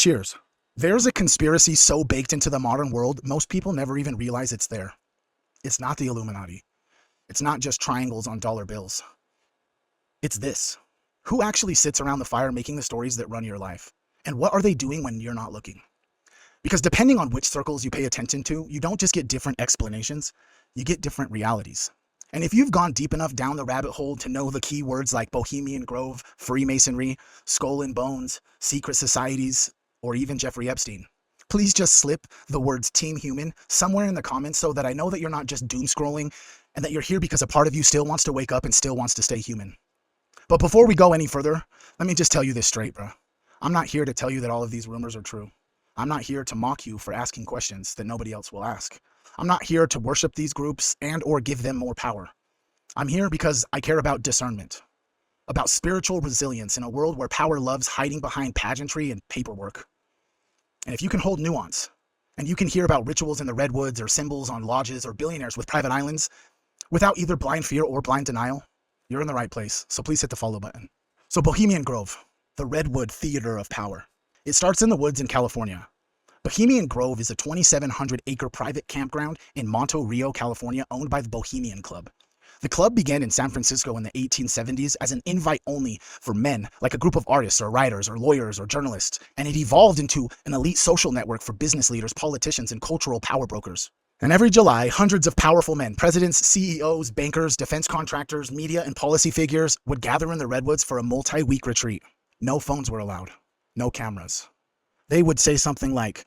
Cheers. There's a conspiracy so baked into the modern world, most people never even realize it's there. It's not the Illuminati. It's not just triangles on dollar bills. It's this. Who actually sits around the fire making the stories that run your life? And what are they doing when you're not looking? Because depending on which circles you pay attention to, you don't just get different explanations, you get different realities. And if you've gone deep enough down the rabbit hole to know the key words like Bohemian Grove, Freemasonry, Skull and Bones, secret societies, or even Jeffrey Epstein, please just slip the words Team Human somewhere in the comments so that I know that you're not just doom scrolling and that you're here because a part of you still wants to wake up and still wants to stay human. But before we go any further, let me just tell you this straight, bro. I'm not here to tell you that all of these rumors are true. I'm not here to mock you for asking questions that nobody else will ask. I'm not here to worship these groups and or give them more power. I'm here because I care about discernment, about spiritual resilience in a world where power loves hiding behind pageantry and paperwork. And if you can hold nuance, and you can hear about rituals in the redwoods or symbols on lodges or billionaires with private islands without either blind fear or blind denial, you're in the right place. So please hit the follow button. So Bohemian Grove, the Redwood Theater of Power. It starts in the woods in California. Bohemian Grove is a 2,700-acre private campground in Monte Rio, California, owned by the Bohemian Club. The club began in San Francisco in the 1870s as an invite only for men, like a group of artists or writers or lawyers or journalists, and it evolved into an elite social network for business leaders, politicians, and cultural power brokers. And every July, hundreds of powerful men, presidents, CEOs, bankers, defense contractors, media, and policy figures would gather in the Redwoods for a multi-week retreat. No phones were allowed, no cameras. They would say something like,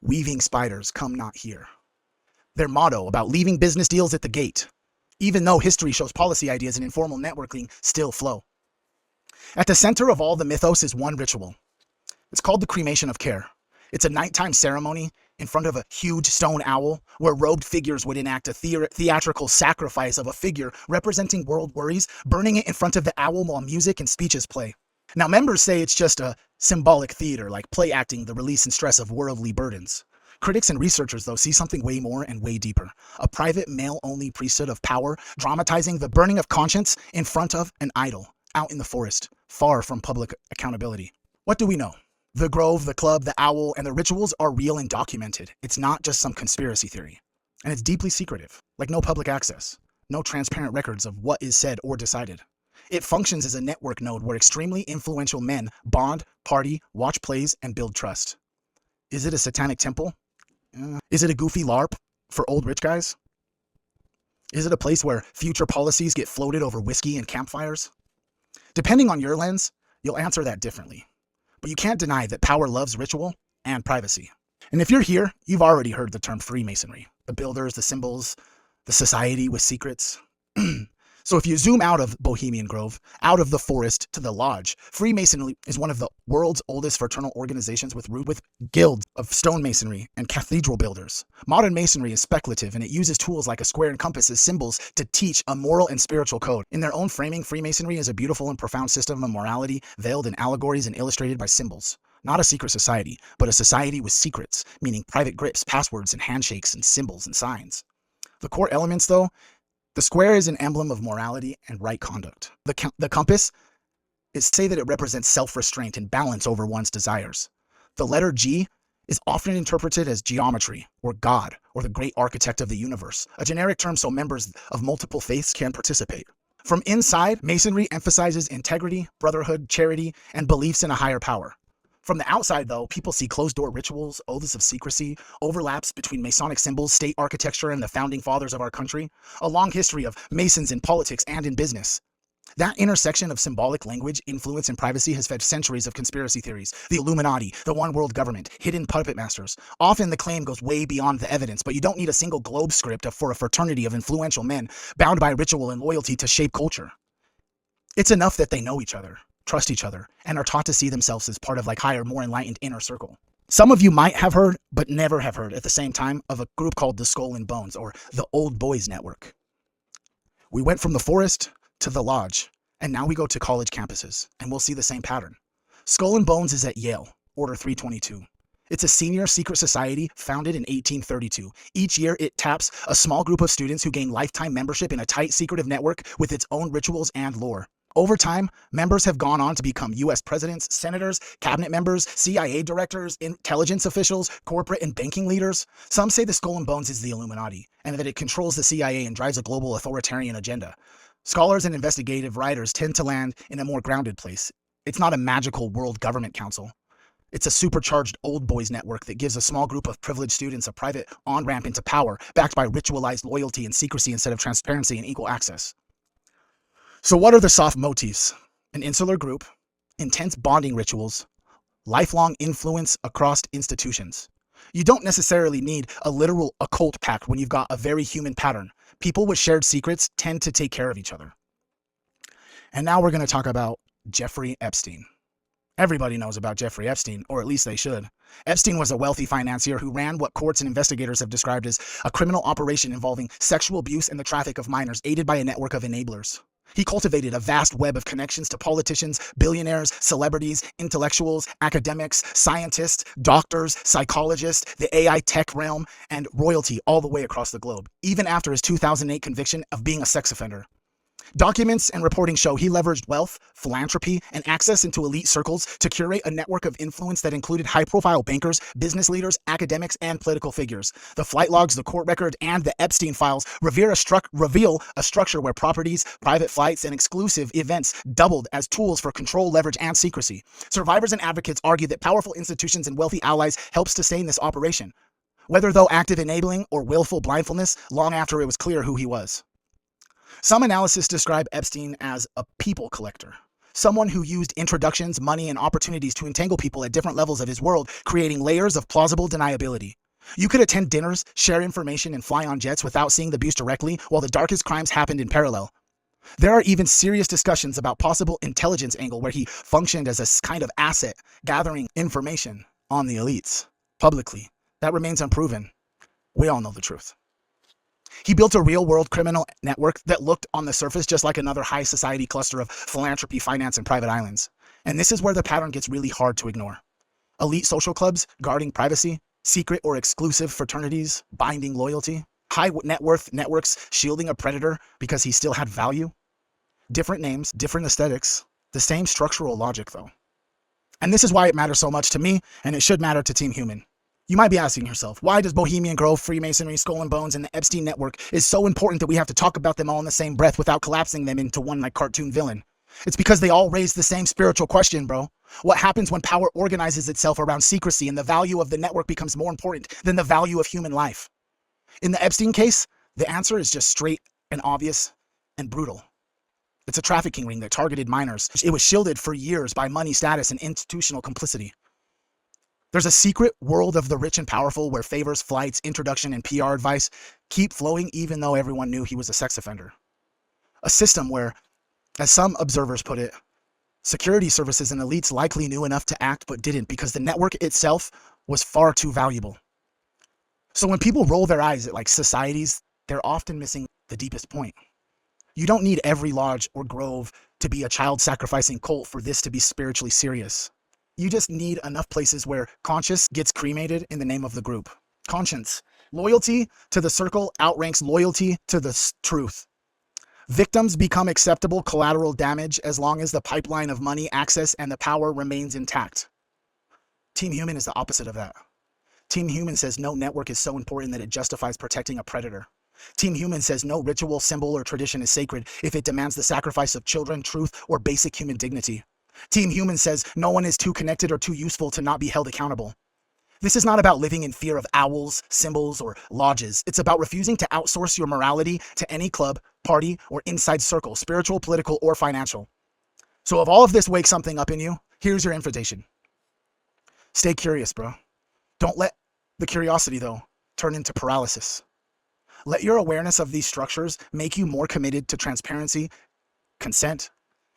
"Weaving spiders come not here." Their motto about leaving business deals at the gate, even though history shows policy ideas and informal networking still flow. At the center of all the mythos is one ritual. It's called the cremation of care. It's a nighttime ceremony in front of a huge stone owl where robed figures would enact a theatrical sacrifice of a figure representing world worries, burning it in front of the owl while music and speeches play. Now, members say it's just a symbolic theater, like play acting the release and stress of worldly burdens. Critics and researchers, though, see something way more and way deeper. A private male-only priesthood of power, dramatizing the burning of conscience in front of an idol, out in the forest, far from public accountability. What do we know? The grove, the club, the owl, and the rituals are real and documented. It's not just some conspiracy theory. And it's deeply secretive, like no public access, no transparent records of what is said or decided. It functions as a network node where extremely influential men bond, party, watch plays, and build trust. Is it a satanic temple? Is it a goofy LARP for old rich guys? Is it a place where future policies get floated over whiskey and campfires? Depending on your lens, you'll answer that differently. But you can't deny that power loves ritual and privacy. And if you're here, you've already heard the term Freemasonry. The builders, the symbols, the society with secrets. So if you zoom out of Bohemian Grove, out of the forest to the lodge, Freemasonry is one of the world's oldest fraternal organizations with guilds of stonemasonry and cathedral builders. Modern masonry is speculative, and it uses tools like a square and compass as symbols to teach a moral and spiritual code. In their own framing, Freemasonry is a beautiful and profound system of morality veiled in allegories and illustrated by symbols. Not a secret society, but a society with secrets, meaning private grips, passwords, and handshakes, and symbols and signs. The core elements, though, the square is an emblem of morality and right conduct. The compass is say that it represents self-restraint and balance over one's desires. The letter G is often interpreted as geometry, or God, or the great architect of the universe, a generic term so members of multiple faiths can participate. From inside, Masonry emphasizes integrity, brotherhood, charity, and beliefs in a higher power. From the outside, though, people see closed-door rituals, oaths of secrecy, overlaps between Masonic symbols, state architecture, and the founding fathers of our country, a long history of Masons in politics and in business. That intersection of symbolic language, influence, and privacy has fed centuries of conspiracy theories. The Illuminati, the one world government, hidden puppet masters. Often the claim goes way beyond the evidence, but you don't need a single globe script for a fraternity of influential men bound by ritual and loyalty to shape culture. It's enough that they know each other, trust each other, and are taught to see themselves as part of higher, more enlightened inner circle. Some of you might have heard, but never have heard at the same time, of a group called the Skull and Bones, or the Old Boys Network. We went from the forest to the lodge, and now we go to college campuses, and we'll see the same pattern. Skull and Bones is at Yale, Order 322. It's a senior secret society founded in 1832. Each year, it taps a small group of students who gain lifetime membership in a tight, secretive network with its own rituals and lore. Over time, members have gone on to become US presidents, senators, cabinet members, CIA directors, intelligence officials, corporate and banking leaders. Some say the Skull and Bones is the Illuminati, and that it controls the CIA and drives a global authoritarian agenda. Scholars and investigative writers tend to land in a more grounded place. It's not a magical world government council. It's a supercharged old boys network that gives a small group of privileged students a private on-ramp into power, backed by ritualized loyalty and secrecy instead of transparency and equal access. So what are the soft motifs? An insular group, intense bonding rituals, lifelong influence across institutions. You don't necessarily need a literal occult pact when you've got a very human pattern. People with shared secrets tend to take care of each other. And now we're going to talk about Jeffrey Epstein. Everybody knows about Jeffrey Epstein, or at least they should. Epstein was a wealthy financier who ran what courts and investigators have described as a criminal operation involving sexual abuse and the traffic of minors, aided by a network of enablers. He cultivated a vast web of connections to politicians, billionaires, celebrities, intellectuals, academics, scientists, doctors, psychologists, the AI tech realm, and royalty all the way across the globe, even after his 2008 conviction of being a sex offender. Documents and reporting show he leveraged wealth, philanthropy, and access into elite circles to curate a network of influence that included high-profile bankers, business leaders, academics, and political figures. The flight logs, the court record, and the Epstein files reveal a structure where properties, private flights, and exclusive events doubled as tools for control, leverage, and secrecy. Survivors and advocates argue that powerful institutions and wealthy allies helped sustain this operation, whether through active enabling or willful blindness, long after it was clear who he was. Some analysis describe Epstein as a people collector, someone who used introductions, money, and opportunities to entangle people at different levels of his world, creating layers of plausible deniability. You could attend dinners, share information, and fly on jets without seeing the abuse directly, while the darkest crimes happened in parallel. There are even serious discussions about possible intelligence angle where he functioned as a kind of asset, gathering information on the elites publicly. That remains unproven. We all know the truth. He built a real-world criminal network that looked on the surface just like another high society cluster of philanthropy, finance, and private islands. And this is where the pattern gets really hard to ignore. Elite social clubs guarding privacy, secret or exclusive fraternities binding loyalty, high net worth networks shielding a predator because he still had value. Different names, different aesthetics, the same structural logic though. And this is why it matters so much to me, and it should matter to Team Human. You might be asking yourself, why does Bohemian Grove, Freemasonry, Skull and Bones, and the Epstein network is so important that we have to talk about them all in the same breath without collapsing them into one like cartoon villain? It's because they all raise the same spiritual question, bro. What happens when power organizes itself around secrecy and the value of the network becomes more important than the value of human life? In the Epstein case, the answer is just straight and obvious and brutal. It's a trafficking ring that targeted minors. It was shielded for years by money, status, and institutional complicity. There's a secret world of the rich and powerful where favors, flights, introduction, and PR advice keep flowing even though everyone knew he was a sex offender. A system where, as some observers put it, security services and elites likely knew enough to act but didn't because the network itself was far too valuable. So when people roll their eyes at societies, they're often missing the deepest point. You don't need every lodge or grove to be a child-sacrificing cult for this to be spiritually serious. You just need enough places where conscience gets cremated in the name of the group. Conscience. Loyalty to the circle outranks loyalty to the truth. Victims become acceptable collateral damage as long as the pipeline of money, access, and the power remains intact. Team Human is the opposite of that. Team Human says no network is so important that it justifies protecting a predator. Team Human says no ritual, symbol, or tradition is sacred if it demands the sacrifice of children, truth, or basic human dignity. Team Human says no one is too connected or too useful to not be held accountable. This is not about living in fear of owls, symbols, or lodges. It's about refusing to outsource your morality to any club, party, or inside circle, spiritual, political, or financial. So if all of this wakes something up in you, here's your invitation. Stay curious, bro. Don't let the curiosity, though, turn into paralysis. Let your awareness of these structures make you more committed to transparency, consent,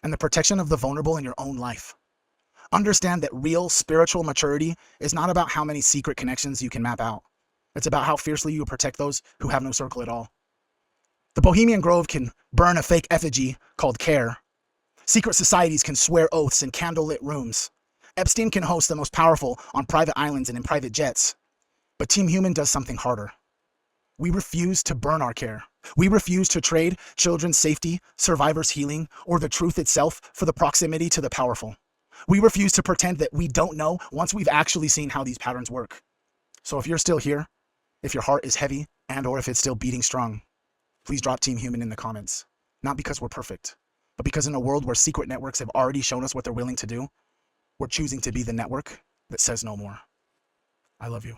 and the protection of the vulnerable in your own life. Understand that real spiritual maturity is not about how many secret connections you can map out. It's about how fiercely you protect those who have no circle at all. The Bohemian Grove can burn a fake effigy called care. Secret societies can swear oaths in candlelit rooms. Epstein can host the most powerful on private islands and in private jets. But Team Human does something harder. We refuse to burn our care. We refuse to trade children's safety, survivors' healing, or the truth itself for the proximity to the powerful. We refuse to pretend that we don't know once we've actually seen how these patterns work. So if you're still here, if your heart is heavy, and or if it's still beating strong, please drop Team Human in the comments. Not because we're perfect, but because in a world where secret networks have already shown us what they're willing to do, we're choosing to be the network that says no more. I love you.